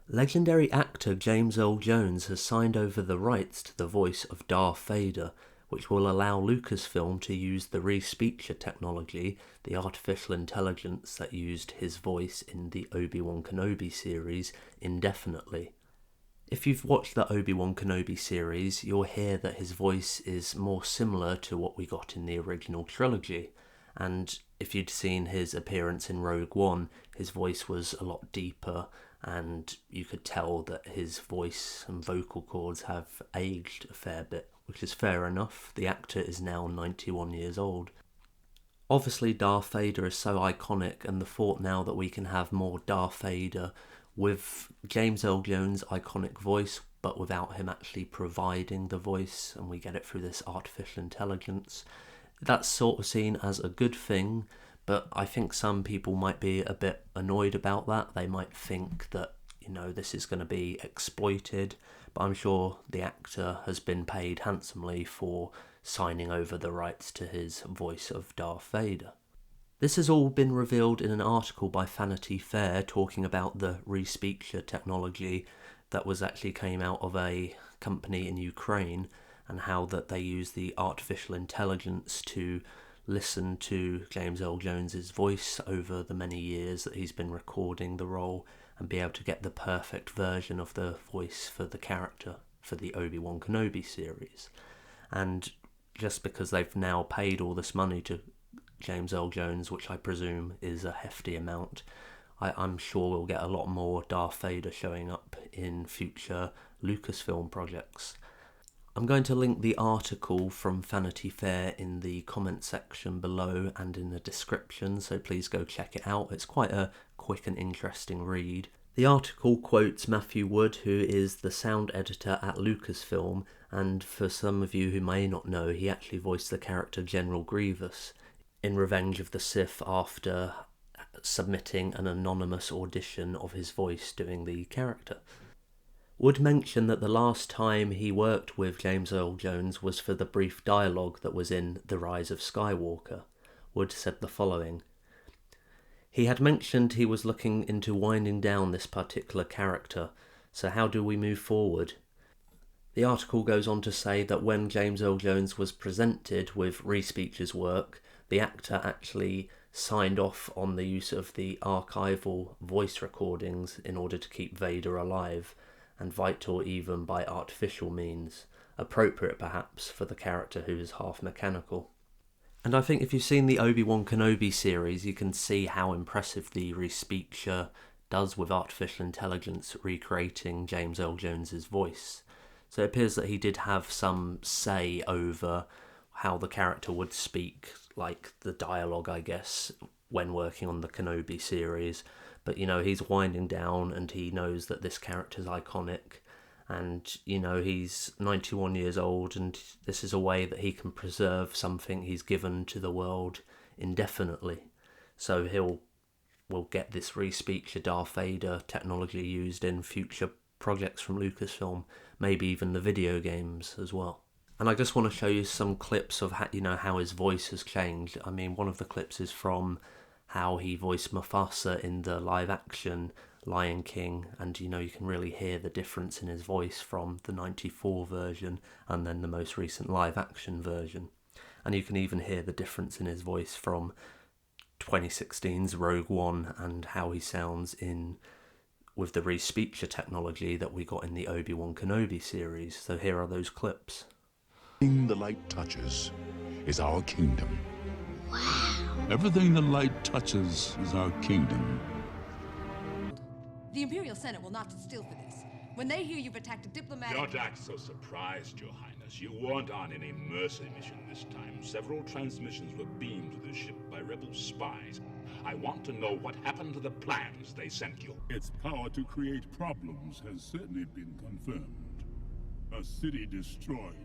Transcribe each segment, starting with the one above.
Legendary actor James Earl Jones has signed over the rights to the voice of Darth Vader, which will allow Lucasfilm to use the respeecher technology, the artificial intelligence that used his voice in the Obi-Wan Kenobi series, indefinitely. If you've watched the Obi-Wan Kenobi series, you'll hear that his voice is more similar to what we got in the original trilogy, and if you'd seen his appearance in Rogue One, his voice was a lot deeper, and you could tell that his voice and vocal cords have aged a fair bit, which is fair enough. The actor is now 91 years old. Obviously Darth Vader is so iconic, and the thought now that we can have more Darth Vader with James Earl Jones' iconic voice, but without him actually providing the voice, and we get it through this artificial intelligence, that's sort of seen as a good thing, but I think some people might be a bit annoyed about that. They might think that, this is going to be exploited, but I'm sure the actor has been paid handsomely for signing over the rights to his voice of Darth Vader. This has all been revealed in an article by Vanity Fair talking about the respeecher technology that was actually came out of a company in Ukraine, and how that they use the artificial intelligence to listen to James Earl Jones's voice over the many years that he's been recording the role, and be able to get the perfect version of the voice for the character for the Obi-Wan Kenobi series. And just because they've now paid all this money to James Earl Jones, which I presume is a hefty amount, I'm sure we'll get a lot more Darth Vader showing up in future Lucasfilm projects. I'm going to link the article from Vanity Fair in the comment section below and in the description, so please go check it out. It's quite a quick and interesting read. The article quotes Matthew Wood, who is the sound editor at Lucasfilm, and for some of you who may not know, he actually voiced the character General Grievous in Revenge of the Sith after submitting an anonymous audition of his voice doing the character. Wood mentioned that the last time he worked with James Earl Jones was for the brief dialogue that was in The Rise of Skywalker. Wood said the following: "He had mentioned he was looking into winding down this particular character, so how do we move forward?" The article goes on to say that when James Earl Jones was presented with respeecher's work, the actor actually signed off on the use of the archival voice recordings in order to keep Vader alive, and vital even by artificial means, appropriate perhaps for the character who is half mechanical. And I think if you've seen the Obi-Wan Kenobi series, you can see how impressive the respeecher does with artificial intelligence recreating James Earl Jones's voice. So it appears that he did have some say over how the character would speak, like the dialogue, I guess, when working on the Kenobi series. But, he's winding down, and he knows that this character's iconic, and, he's 91 years old, and this is a way that he can preserve something he's given to the world indefinitely. So we'll get this respeecher Darth Vader technology used in future projects from Lucasfilm, maybe even the video games as well. And I just want to show you some clips of how his voice has changed. I mean, one of the clips is from how he voiced Mufasa in the live-action Lion King, and you can really hear the difference in his voice from the 94 version and then the most recent live-action version. And you can even hear the difference in his voice from 2016's Rogue One and how he sounds with the respeecher technology that we got in the Obi-Wan Kenobi series. So here are those clips. Everything the light touches is our kingdom. Everything the light touches is our kingdom. The Imperial Senate will not sit still for this. When they hear you've attacked a diplomatic... Don't act so surprised, Your Highness. You weren't on any mercy mission this time. Several transmissions were beamed to the ship by rebel spies. I want to know what happened to the plans they sent you. Its power to create problems has certainly been confirmed. A city destroyed.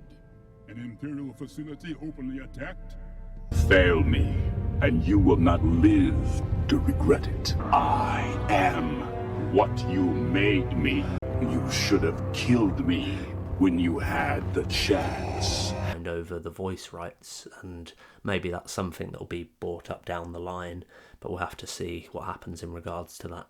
An Imperial facility openly attacked. Fail me, and you will not live to regret it. I am what you made me. You should have killed me when you had the chance. And over the voice rights, and maybe that's something that will be brought up down the line, but we'll have to see what happens in regards to that.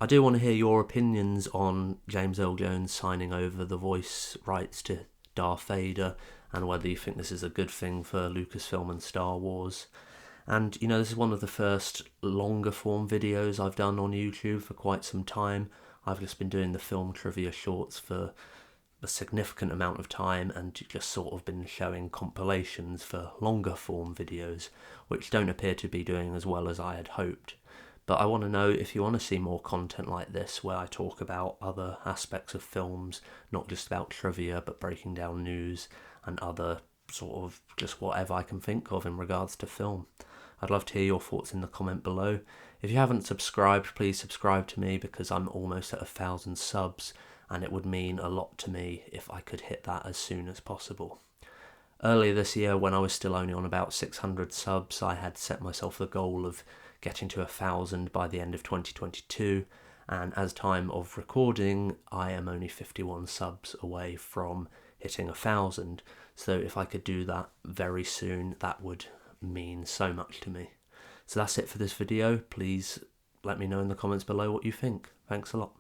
I do want to hear your opinions on James Earl Jones signing over the voice rights to Darth Vader, and whether you think this is a good thing for Lucasfilm and Star Wars. And, you know, this is one of the first longer form videos I've done on YouTube for quite some time. I've just been doing the film trivia shorts for a significant amount of time, and just sort of been showing compilations for longer form videos, which don't appear to be doing as well as I had hoped. But I want to know if you want to see more content like this, where I talk about other aspects of films, not just about trivia, but breaking down news and other sort of just whatever I can think of in regards to film. I'd love to hear your thoughts in the comment below. If you haven't subscribed, please subscribe to me, because I'm almost at 1,000 subs, and it would mean a lot to me if I could hit that as soon as possible. Earlier this year, when I was still only on about 600 subs, I had set myself the goal of getting to 1,000 by the end of 2022, and as time of recording, I am only 51 subs away from hitting 1,000, so if I could do that very soon, that would mean so much to me. So that's it for this video. Please let me know in the comments below what you think. Thanks a lot.